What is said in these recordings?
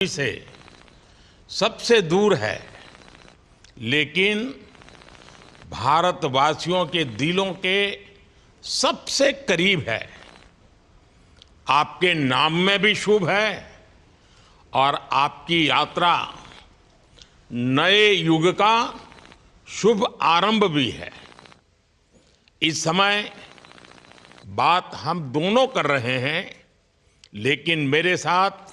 से सबसे दूर है, लेकिन भारतवासियों के दिलों के सबसे करीब है। आपके नाम में भी शुभ है और आपकी यात्रा नए युग का शुभ आरंभ भी है। इस समय बात हम दोनों कर रहे हैं, लेकिन मेरे साथ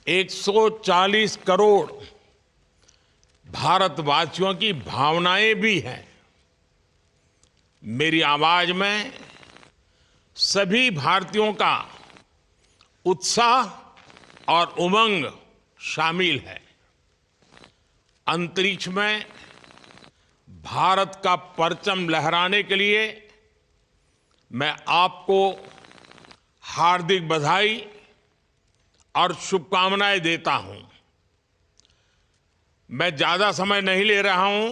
140 करोड़ भारतवासियों की भावनाएं भी हैं। मेरी आवाज में सभी भारतीयों का उत्साह और उमंग शामिल है। अंतरिक्ष में भारत का परचम लहराने के लिए मैं आपको हार्दिक बधाई और शुभकामनाएं देता हूं। मैं ज्यादा समय नहीं ले रहा हूं,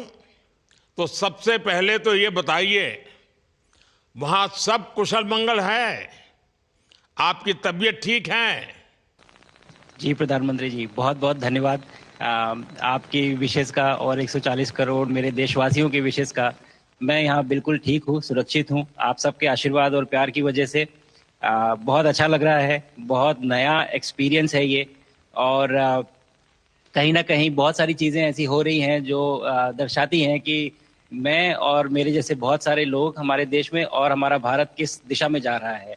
तो सबसे पहले तो ये बताइए, वहां सब कुशल मंगल है? आपकी तबीयत ठीक है? जी प्रधानमंत्री जी, बहुत बहुत धन्यवाद आपकी विशेष का और 140 करोड़ मेरे देशवासियों की विशेष का। मैं यहाँ बिल्कुल ठीक हूँ, सुरक्षित हूँ। आप सबके आशीर्वाद और प्यार की वजह से बहुत अच्छा लग रहा है। बहुत नया एक्सपीरियंस है ये, और कहीं ना कहीं बहुत सारी चीज़ें ऐसी हो रही हैं जो दर्शाती हैं कि मैं और मेरे जैसे बहुत सारे लोग हमारे देश में और हमारा भारत किस दिशा में जा रहा है।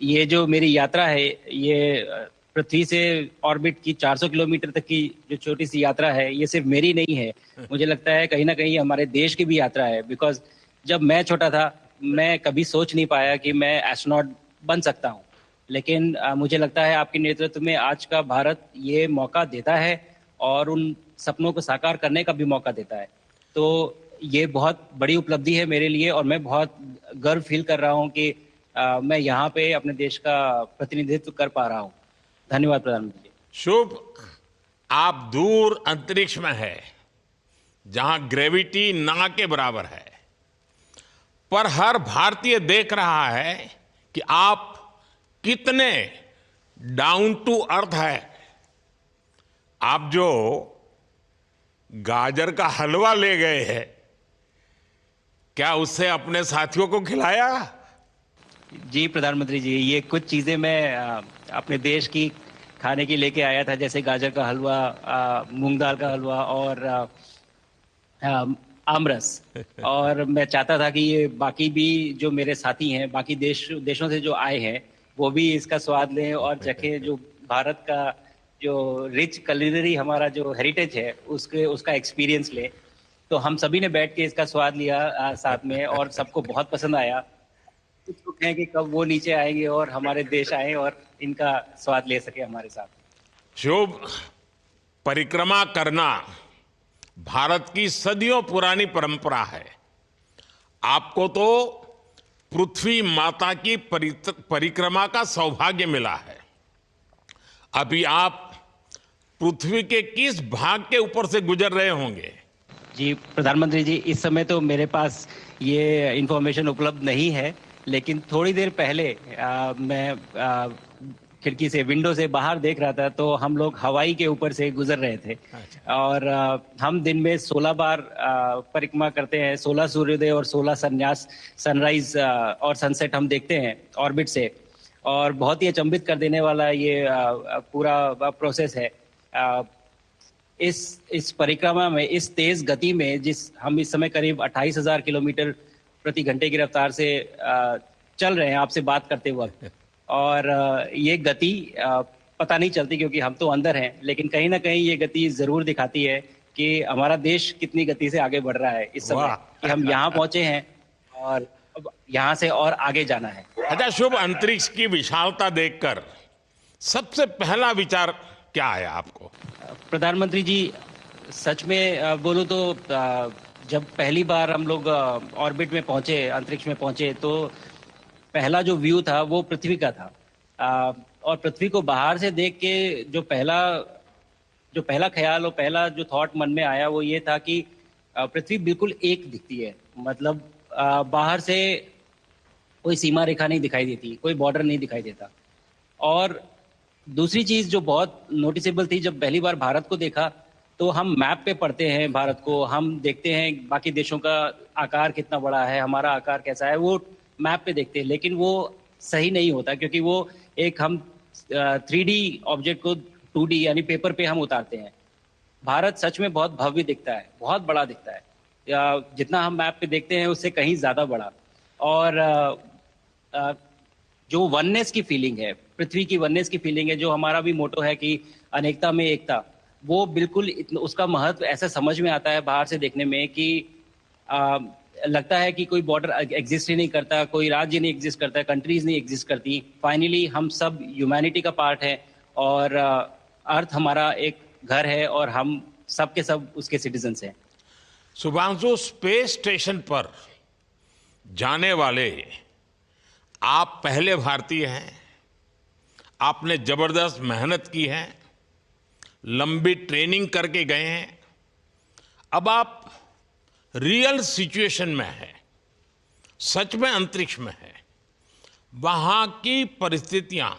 ये जो मेरी यात्रा है, ये पृथ्वी से ऑर्बिट की 400 किलोमीटर तक की जो छोटी सी यात्रा है, ये सिर्फ मेरी नहीं है। मुझे लगता है कहीं ना कहीं हमारे देश की भी यात्रा है। बिकॉज जब मैं छोटा था, मैं कभी सोच नहीं पाया कि मैं एस्ट्रोनॉट बन सकता हूँ। लेकिन मुझे लगता है आपके नेतृत्व में आज का भारत ये मौका देता है और उन सपनों को साकार करने का भी मौका देता है। तो ये बहुत बड़ी उपलब्धि है मेरे लिए, और मैं बहुत गर्व फील कर रहा हूँ कि मैं यहाँ पे अपने देश का प्रतिनिधित्व कर पा रहा हूँ। धन्यवाद प्रधानमंत्री जी। शुभ। आप दूर अंतरिक्ष में है, जहां ग्रेविटी ना के बराबर है, पर हर भारतीय देख रहा है कि आप कितने डाउन टू अर्थ है। आप जो गाजर का हलवा ले गए हैं, क्या उससे अपने साथियों को खिलाया? जी प्रधानमंत्री जी, ये कुछ चीज़ें मैं अपने देश की खाने की लेके आया था, जैसे गाजर का हलवा, मूंग दाल का हलवा और आमरस। और मैं चाहता था कि ये बाकी भी जो मेरे साथी हैं, बाकी देशों से जो आए हैं, वो भी इसका स्वाद लें और चखें। जो भारत का जो रिच कलिनरी हमारा जो हेरिटेज है, उसका एक्सपीरियंस लें। तो हम सभी ने बैठ के इसका स्वाद लिया साथ में, और सबको बहुत पसंद आया। कुछ लोग हैं कि कब वो नीचे आएंगे और हमारे देश आए और इनका स्वाद ले सके हमारे साथ। शुभ। परिक्रमा करना भारत की सदियों पुरानी परंपरा है। आपको तो पृथ्वी माता की परिक्रमा का सौभाग्य मिला है। अभी आप पृथ्वी के किस भाग के ऊपर से गुजर रहे होंगे? जी प्रधानमंत्री जी, इस समय तो मेरे पास ये इंफॉर्मेशन उपलब्ध नहीं है, लेकिन थोड़ी देर पहले मैं खिड़की से, विंडो से बाहर देख रहा था, तो हम लोग हवाई के ऊपर से गुजर रहे थे। अच्छा। और हम दिन में 16 बार परिक्रमा करते हैं। 16 सूर्योदय और 16 संन्यास, सनराइज और सनसेट हम देखते हैं ऑर्बिट से। और बहुत ही अचंभित कर देने वाला ये पूरा प्रोसेस है। इस परिक्रमा में, इस तेज गति में, जिस हम इस समय करीब 28,000 किलोमीटर प्रति घंटे की रफ्तार से चल रहे हैं आपसे बात करते वक्त, और ये गति पता नहीं चलती क्योंकि हम तो अंदर हैं, लेकिन कहीं ना कहीं ये गति जरूर दिखाती है कि हमारा देश कितनी गति से आगे बढ़ रहा है इस समय, वाह। कि हम यहाँ पहुंचे हैं और अब यहाँ से और आगे जाना है। अच्छा शुभ, अंतरिक्ष की विशालता देखकर सबसे पहला विचार क्या आया आपको? प्रधानमंत्री जी, सच में बोलूं तो जब पहली बार हम लोग ऑर्बिट में पहुंचे, अंतरिक्ष में पहुंचे, तो पहला जो व्यू था वो पृथ्वी का था। और पृथ्वी को बाहर से देख के जो पहला ख्याल और पहला जो थॉट मन में आया वो ये था कि पृथ्वी बिल्कुल एक दिखती है। मतलब बाहर से कोई सीमा रेखा नहीं दिखाई देती, कोई बॉर्डर नहीं दिखाई देता। और दूसरी चीज जो बहुत नोटिसेबल थी, जब पहली बार भारत को देखा तो हम मैप पे पढ़ते हैं भारत को, हम देखते हैं बाकी देशों का आकार कितना बड़ा है, हमारा आकार कैसा है, वो मैप पे देखते हैं, लेकिन वो सही नहीं होता क्योंकि वो एक हम 3D ऑब्जेक्ट को 2D यानी पेपर पे हम उतारते हैं। भारत सच में बहुत भव्य दिखता है, बहुत बड़ा दिखता है, जितना हम मैप पे देखते हैं उससे कहीं ज्यादा बड़ा। और जो वननेस की फीलिंग है, पृथ्वी की वननेस की फीलिंग है, जो हमारा भी मोटो है कि अनेकता में एकता, वो बिल्कुल उसका महत्व ऐसा समझ में आता है बाहर से देखने में कि आ, लगता है कि कोई बॉर्डर एग्जिस्ट ही नहीं करता, कोई राज्य नहीं एग्जिस्ट करता, कंट्रीज नहीं एग्जिस्ट करती। फाइनली हम सब ह्यूमैनिटी का पार्ट है और अर्थ हमारा एक घर है और हम सब के सब उसके सिटीजन्स हैं। शुभांशु, स्पेस स्टेशन पर जाने वाले आप पहले भारतीय हैं। आपने जबरदस्त मेहनत की है, लंबी ट्रेनिंग करके गए हैं। अब आप रियल सिचुएशन में हैं, सच में अंतरिक्ष में हैं। वहां की परिस्थितियां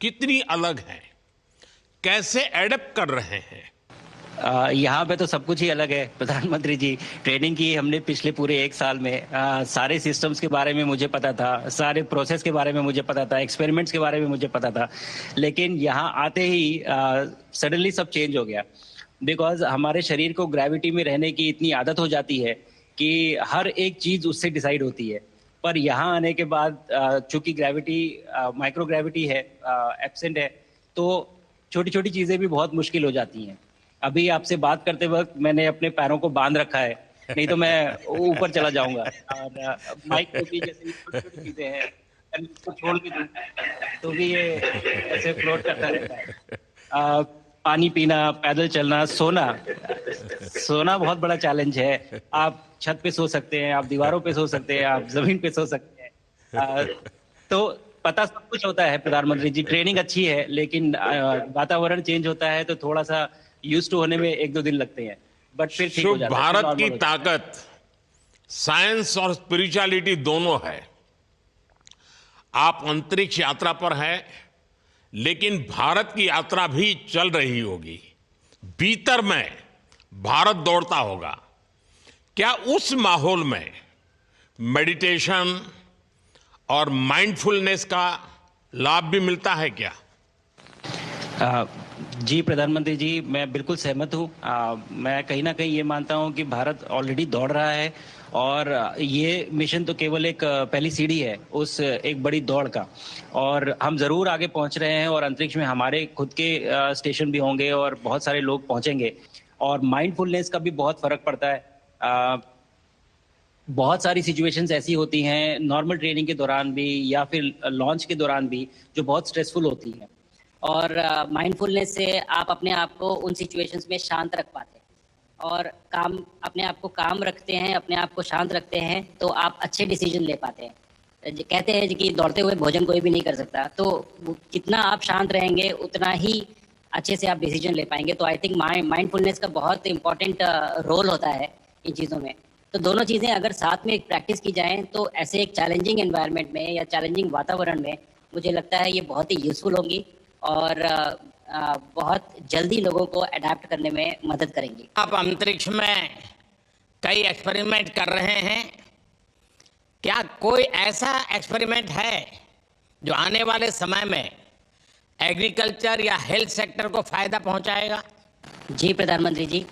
कितनी अलग हैं, कैसे एडप्ट कर रहे हैं? यहाँ पे तो सब कुछ ही अलग है प्रधानमंत्री जी। ट्रेनिंग की हमने पिछले पूरे 1 साल में, सारे सिस्टम्स के बारे में मुझे पता था, सारे प्रोसेस के बारे में मुझे पता था, एक्सपेरिमेंट्स के बारे में मुझे पता था, लेकिन यहाँ आते ही सडनली सब चेंज हो गया। बिकॉज हमारे शरीर को ग्रेविटी में रहने की इतनी आदत हो जाती है कि हर एक चीज उससे डिसाइड होती है। पर यहाँ आने के बाद चूंकि ग्रेविटी माइक्रो ग्रेविटी है, एब्सेंट है, तो छोटी छोटी चीजें भी बहुत मुश्किल हो जाती हैं। अभी आपसे बात करते वक्त मैंने अपने पैरों को बांध रखा है, नहीं तो मैं ऊपर चला जाऊंगा। और माइक को भी जैसे छोटी छोटी चीजें हैं, अगर इसको छोड़ भी दूं तो भी ये ऐसे फ्लोट करता रहता है। पानी पीना, पैदल चलना, सोना बहुत बड़ा चैलेंज है। आप छत पे सो सकते हैं, आप दीवारों पे सो सकते हैं, आप जमीन पे सो सकते हैं। तो पता सब कुछ होता है प्रधानमंत्री जी, ट्रेनिंग अच्छी है, लेकिन वातावरण चेंज होता है तो थोड़ा सा यूज टू होने में 1-2 दिन लगते हैं, बट फिर ठीक हो शुभ, जाता है। भारत की ताकत साइंस और स्पिरिचुअलिटी दोनों है। आप अंतरिक्ष यात्रा पर हैं, लेकिन भारत की यात्रा भी चल रही होगी। भीतर में भारत दौड़ता होगा। क्या उस माहौल में मेडिटेशन और माइंडफुलनेस का लाभ भी मिलता है क्या? जी प्रधानमंत्री जी, मैं बिल्कुल सहमत हूँ। मैं कहीं ना कहीं ये मानता हूँ कि भारत ऑलरेडी दौड़ रहा है और ये मिशन तो केवल एक पहली सीढ़ी है उस एक बड़ी दौड़ का, और हम जरूर आगे पहुंच रहे हैं और अंतरिक्ष में हमारे खुद के स्टेशन भी होंगे और बहुत सारे लोग पहुंचेंगे। और माइंडफुलनेस का भी बहुत फर्क पड़ता है। बहुत सारी सिचुएशंस ऐसी होती हैं नॉर्मल ट्रेनिंग के दौरान भी या फिर लॉन्च के दौरान भी, जो बहुत स्ट्रेसफुल होती हैं। और माइंडफुलनेस से आप अपने आप को उन सिचुएशंस में शांत रख पाते हैं और अपने आप को काम रखते हैं, अपने आप को शांत रखते हैं, तो आप अच्छे डिसीजन ले पाते हैं। कहते हैं कि दौड़ते हुए भोजन कोई भी नहीं कर सकता, तो जितना आप शांत रहेंगे उतना ही अच्छे से आप डिसीजन ले पाएंगे। तो आई थिंक माइंडफुलनेस का बहुत इंपॉर्टेंट रोल होता है इन चीज़ों में। तो दोनों चीज़ें अगर साथ में प्रैक्टिस की जाएँ तो ऐसे एक चैलेंजिंग एनवायरनमेंट में या चैलेंजिंग वातावरण में मुझे लगता है ये बहुत ही यूज़फुल होंगी और बहुत जल्दी लोगों को अडेप्ट करने में मदद करेंगी। आप अंतरिक्ष में कई एक्सपेरिमेंट कर रहे हैं, क्या कोई ऐसा एक्सपेरिमेंट है जो आने वाले समय में एग्रीकल्चर या हेल्थ सेक्टर को फायदा पहुंचाएगा? जी प्रधानमंत्री जी,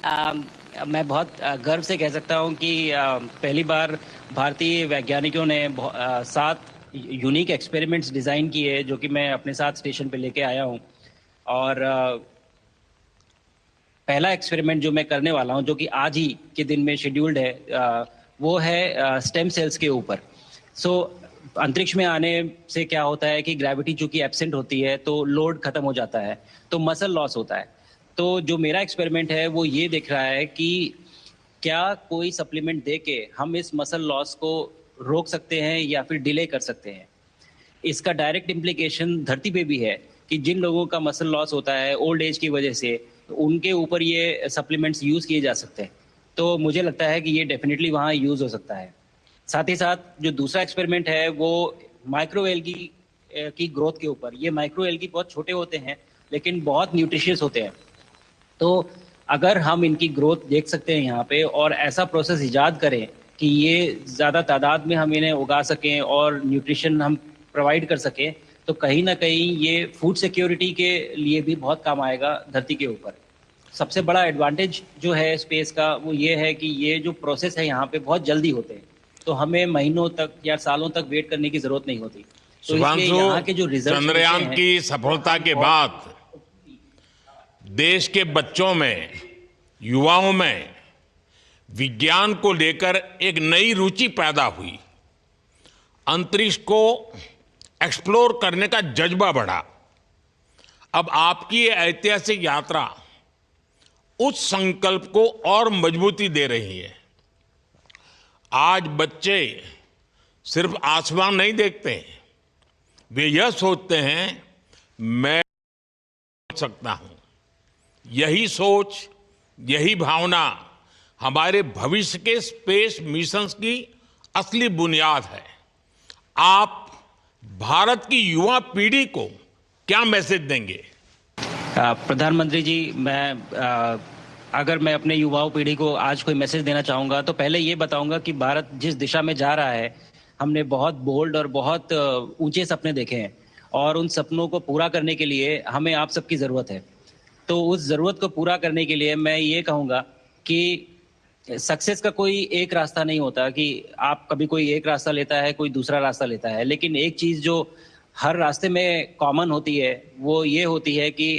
मैं बहुत गर्व से कह सकता हूं कि पहली बार भारतीय वैज्ञानिकों ने 7 यूनिक एक्सपेरिमेंट्स डिज़ाइन किए जो कि मैं अपने साथ स्टेशन पे लेके आया हूं। और पहला एक्सपेरिमेंट जो मैं करने वाला हूं, जो कि आज ही के दिन में शेड्यूल्ड है, वो है स्टेम सेल्स के ऊपर। अंतरिक्ष में आने से क्या होता है कि ग्रेविटी चूंकि एब्सेंट होती है तो लोड खत्म हो जाता है, तो मसल लॉस होता है। तो जो मेरा एक्सपेरिमेंट है वो ये देख रहा है कि क्या कोई सप्लीमेंट दे के हम इस मसल लॉस को रोक सकते हैं या फिर डिले कर सकते हैं। इसका डायरेक्ट इम्प्लीकेशन धरती पे भी है कि जिन लोगों का मसल लॉस होता है ओल्ड एज की वजह से, उनके ऊपर ये सप्लीमेंट्स यूज़ किए जा सकते हैं। तो मुझे लगता है कि ये डेफिनेटली वहाँ यूज़ हो सकता है। साथ ही साथ जो दूसरा एक्सपेरिमेंट है वो माइक्रो एल्गी की ग्रोथ के ऊपर। ये माइक्रो एल्गी बहुत छोटे होते हैं लेकिन बहुत न्यूट्रिशियस होते हैं। तो अगर हम इनकी ग्रोथ देख सकते हैं यहाँ पे और ऐसा प्रोसेस इजाद करें कि ये ज़्यादा तादाद में हम इन्हें उगा सकें और न्यूट्रिशन हम प्रोवाइड कर सकें, तो कहीं ना कहीं ये फूड सिक्योरिटी के लिए भी बहुत काम आएगा धरती के ऊपर। सबसे बड़ा एडवांटेज जो है स्पेस का वो ये है कि ये जो प्रोसेस है यहाँ पे बहुत जल्दी होते हैं, तो हमें महीनों तक या सालों तक वेट करने की ज़रूरत नहीं होती। तो इसलिए यहाँ के जो शुभांशु, रिजल्ट चंद्रयान की सफलता के बाद देश के बच्चों में, युवाओं में विज्ञान को लेकर एक नई रुचि पैदा हुई। अंतरिक्ष को एक्सप्लोर करने का जज्बा बढ़ा। अब आपकी ये ऐतिहासिक यात्रा उस संकल्प को और मजबूती दे रही है। आज बच्चे सिर्फ आसमान नहीं देखते, वे यह सोचते हैं मैं कर सकता हूं। यही सोच, यही भावना हमारे भविष्य के स्पेस मिशंस की असली बुनियाद है। आप भारत की युवा पीढ़ी को क्या मैसेज देंगे? प्रधानमंत्री जी, अगर मैं अपने युवाओं पीढ़ी को आज कोई मैसेज देना चाहूँगा तो पहले ये बताऊँगा कि भारत जिस दिशा में जा रहा है, हमने बहुत बोल्ड और बहुत ऊंचे सपने देखे हैं और उन सपनों को पूरा करने के लिए हमें आप सबकी ज़रूरत है। तो उस ज़रूरत को पूरा करने के लिए मैं ये कहूँगा कि सक्सेस का कोई एक रास्ता नहीं होता कि आप कभी कोई एक रास्ता लेता है, कोई दूसरा रास्ता लेता है, लेकिन एक चीज़ जो हर रास्ते में कॉमन होती है वो ये होती है कि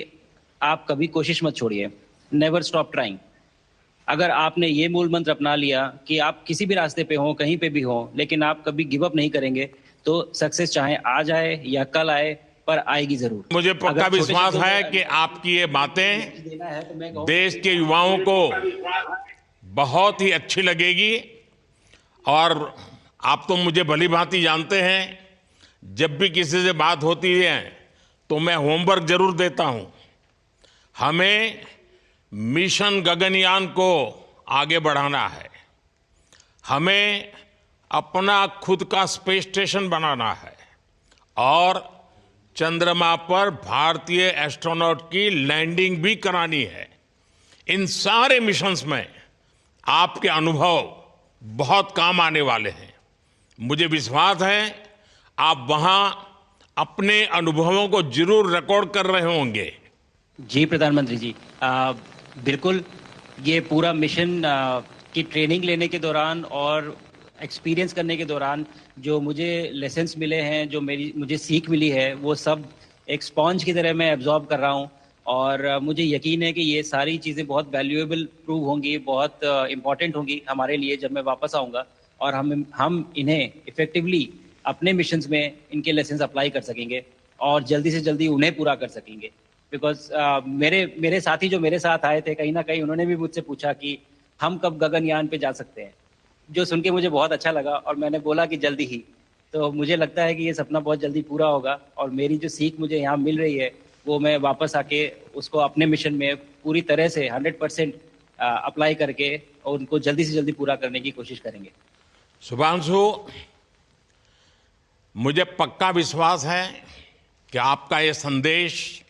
आप कभी कोशिश मत छोड़िए, नेवर स्टॉप ट्राइंग। अगर आपने ये मूल मंत्र अपना लिया कि आप किसी भी रास्ते पे हो, कहीं पे भी हो, लेकिन आप कभी गिव अप नहीं करेंगे, तो सक्सेस चाहे आज आए या कल आए, पर आएगी जरूर। मुझे पक्का विश्वास है कि आपकी ये बातें देश के युवाओं को बहुत ही अच्छी लगेगी। और आप तो मुझे भली भांति जानते हैं, जब भी किसी से बात होती है तो मैं होमवर्क जरूर देता हूं। हमें मिशन गगनयान को आगे बढ़ाना है, हमें अपना खुद का स्पेस स्टेशन बनाना है और चंद्रमा पर भारतीय एस्ट्रोनॉट की लैंडिंग भी करानी है। इन सारे मिशंस में आपके अनुभव बहुत काम आने वाले हैं। मुझे विश्वास है आप वहां अपने अनुभवों को जरूर रिकॉर्ड कर रहे होंगे। जी प्रधानमंत्री जी, बिल्कुल। ये पूरा मिशन की ट्रेनिंग लेने के दौरान और एक्सपीरियंस करने के दौरान जो मुझे लेसन्स मिले हैं, जो मुझे सीख मिली है, वो सब एक स्पॉन्ज की तरह मैं एब्जॉर्ब कर रहा हूँ। और मुझे यकीन है कि ये सारी चीज़ें बहुत वैल्यूएबल प्रूव होंगी, बहुत इम्पॉर्टेंट होंगी हमारे लिए जब मैं वापस आऊँगा और हम इन्हें इफ़ेक्टिवली अपने मिशंस में इनके लेसन्स अप्लाई कर सकेंगे और जल्दी से जल्दी उन्हें पूरा कर सकेंगे। बिकॉज मेरे साथी जो मेरे साथ आए थे, कहीं ना कहीं उन्होंने भी मुझसे पूछा कि हम कब गगनयान पे जा सकते हैं, जो सुन के मुझे बहुत अच्छा लगा और मैंने बोला कि जल्दी ही। तो मुझे लगता है कि ये सपना बहुत जल्दी पूरा होगा और मेरी जो सीख मुझे यहाँ मिल रही है वो मैं वापस आके उसको अपने मिशन में पूरी तरह से 100% अप्लाई करके और उनको जल्दी से जल्दी पूरा करने की कोशिश करेंगे। शुभांशु, मुझे पक्का विश्वास है कि आपका ये संदेश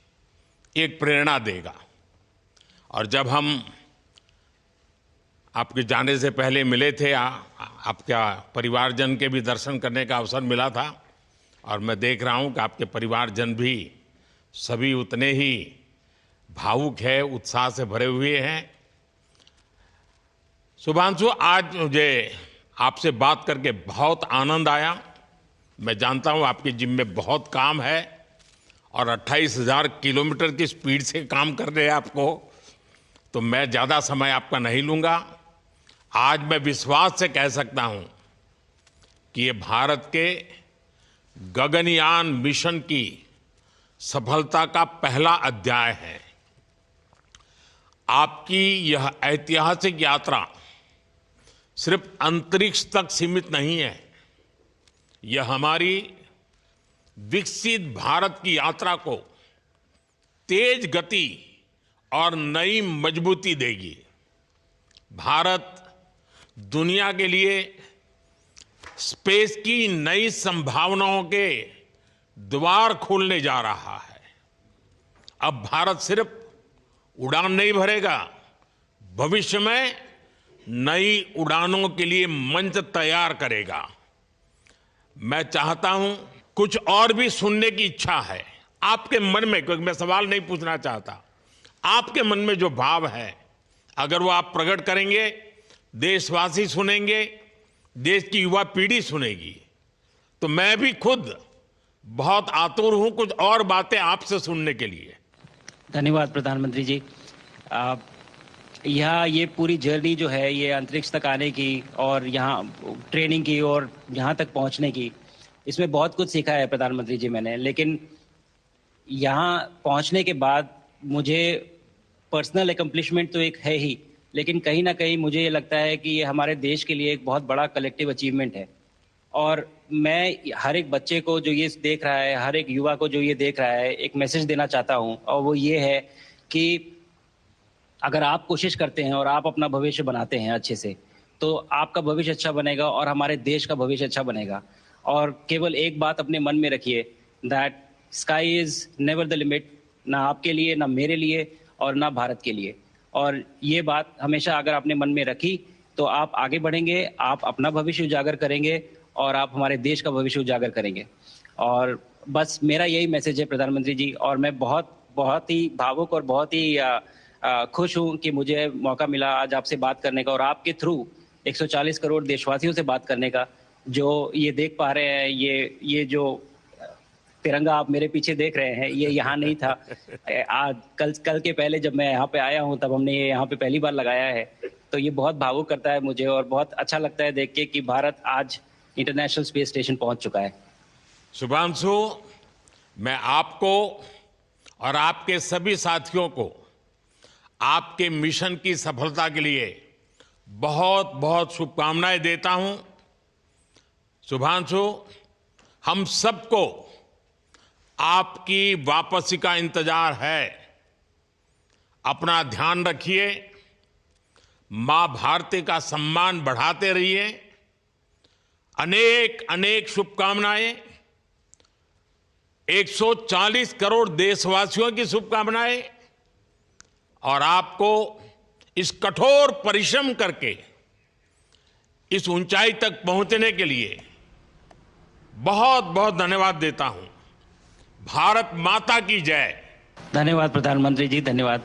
एक प्रेरणा देगा। और जब हम आपके जाने से पहले मिले थे, आपका परिवारजन के भी दर्शन करने का अवसर मिला था और मैं देख रहा हूं कि आपके परिवारजन भी सभी उतने ही भावुक है, उत्साह से भरे हुए हैं। शुभांशु, आज मुझे आपसे बात करके बहुत आनंद आया। मैं जानता हूं आपके जिम में बहुत काम है और 28,000 किलोमीटर की स्पीड से काम कर रहे हैं आपको, तो मैं ज़्यादा समय आपका नहीं लूँगा। आज मैं विश्वास से कह सकता हूं कि ये भारत के गगनयान मिशन की सफलता का पहला अध्याय है। आपकी यह ऐतिहासिक यात्रा सिर्फ अंतरिक्ष तक सीमित नहीं है, यह हमारी विकसित भारत की यात्रा को तेज गति और नई मजबूती देगी। भारत दुनिया के लिए स्पेस की नई संभावनाओं के द्वार खोलने जा रहा है अब भारत सिर्फ उड़ान नहीं भरेगा, भविष्य में नई उड़ानों के लिए मंच तैयार करेगा। मैं चाहता हूं, कुछ और भी सुनने की इच्छा है आपके मन में, क्योंकि मैं सवाल नहीं पूछना चाहता, आपके मन में जो भाव है अगर वो आप प्रकट करेंगे, देशवासी सुनेंगे, देश की युवा पीढ़ी सुनेगी, तो मैं भी खुद बहुत आतुर हूं कुछ और बातें आपसे सुनने के लिए। धन्यवाद प्रधानमंत्री जी। यहाँ ये पूरी जर्नी जो है ये अंतरिक्ष तक आने की और यहाँ ट्रेनिंग की और यहाँ तक पहुँचने की, इसमें बहुत कुछ सीखा है प्रधानमंत्री जी मैंने। लेकिन यहाँ पहुँचने के बाद मुझे पर्सनल एकम्प्लिशमेंट तो एक है ही, लेकिन कहीं ना कहीं मुझे ये लगता है कि ये हमारे देश के लिए एक बहुत बड़ा कलेक्टिव अचीवमेंट है। और मैं हर एक बच्चे को जो ये देख रहा है, हर एक युवा को जो ये देख रहा है, एक मैसेज देना चाहता हूँ, और वो ये है कि अगर आप कोशिश करते हैं और आप अपना भविष्य बनाते हैं अच्छे से, तो आपका भविष्य अच्छा बनेगा और हमारे देश का भविष्य अच्छा बनेगा। और केवल एक बात अपने मन में रखिए, that sky is never the limit, ना आपके लिए, ना मेरे लिए और ना भारत के लिए। और ये बात हमेशा अगर आपने मन में रखी तो आप आगे बढ़ेंगे, आप अपना भविष्य उजागर करेंगे और आप हमारे देश का भविष्य उजागर करेंगे। और बस मेरा यही मैसेज है प्रधानमंत्री जी। और मैं बहुत ही भावुक और बहुत ही खुश हूँ कि मुझे मौका मिला आज आपसे बात करने का और आपके थ्रू 140 करोड़ देशवासियों से बात करने का। जो ये देख पा रहे हैं, ये जो तिरंगा आप मेरे पीछे देख रहे हैं, ये यहाँ नहीं था। आज कल के पहले जब मैं यहाँ पे आया हूँ तब हमने ये यहाँ पे पहली बार लगाया है। तो ये बहुत भावुक करता है मुझे और बहुत अच्छा लगता है देख के कि भारत आज इंटरनेशनल स्पेस स्टेशन पहुँच चुका है। शुभांशु, मैं आपको और आपके सभी साथियों को आपके मिशन की सफलता के लिए बहुत बहुत शुभकामनाएं देता हूं। शुभांशु, हम सबको आपकी वापसी का इंतजार है। अपना ध्यान रखिए, मां भारती का सम्मान बढ़ाते रहिए। अनेक अनेक शुभकामनाएं, 140 करोड़ देशवासियों की शुभकामनाएं, और आपको इस कठोर परिश्रम करके इस ऊंचाई तक पहुंचने के लिए बहुत बहुत धन्यवाद देता हूं। भारत माता की जय। धन्यवाद प्रधानमंत्री जी, धन्यवाद।